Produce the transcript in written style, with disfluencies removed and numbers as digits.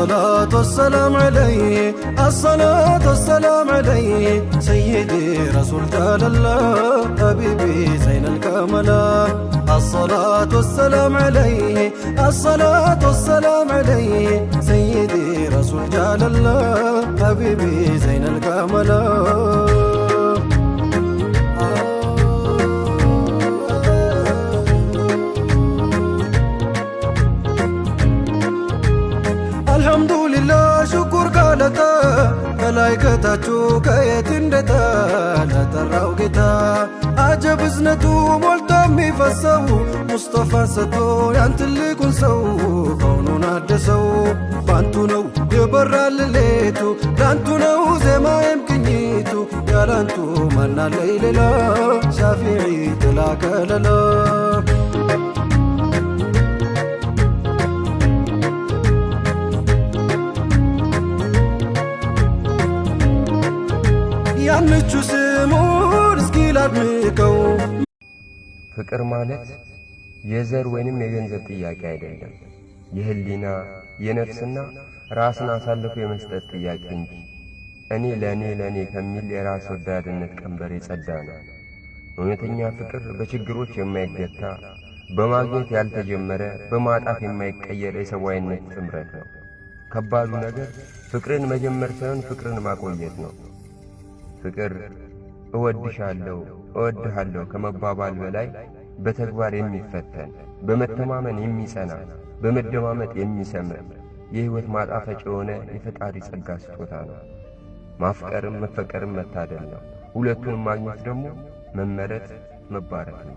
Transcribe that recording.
الصلاة والسلام عليه الصلاة والسلام عليه سيدي رسول جلال الله حبيبي زين الكمال الصلاة والسلام عليه الصلاة والسلام عليه سيدي رسول جلال الله حبيبي زين الكمال الحمد لله شكر قالتا ملايكتاچو كيت اندتا لتراو جتا عجب ازنتو مولتا ميفسو مصطفى ستو يانتلقون سو كونون عدسو بانتو نو يبرا لليتو لانتو نو زي ما يمكنيتو يالانتو منا ليللا شافعي تلاك للا ያንቹ ስሙን እስኪ ላድምቀው ፍቅር ማለት የዘር ወይንም የገንዘብ ጥያቄ አይደለም የህሊና የነፍስና ራስን አሳልፎ የመስጠት ጥያቄ እንጂ እኔ ለኔ ከሚል የራስ ወዳድነት ቀንበር የጸዳ ነው እውነተኛ ፍቅር በችግሮች የማይገታ በማግኘት ያልተጀመረ በማጣት የማይቀየር የሰዋይነት ጥምረት ነው ከባዱ ነገር ፍቅርን መጀመር ሳይሆን ፍቅርን ማቆየት ነው ፍቅር እወድሃለሁ ከመባባል በላይ በተግባር የሚፈተን በመተማመን የሚጸና በመደማመጥ የሚሰምር የህይወት ማጣፈጫ የሆነ የፈጣሪ ጸጋ ስጦታ ነው ማፍቀርም መፈቀርም መታደል ነው ሁለቱንም ማግኘት ደግሞ መመረጥ መባረክ ነው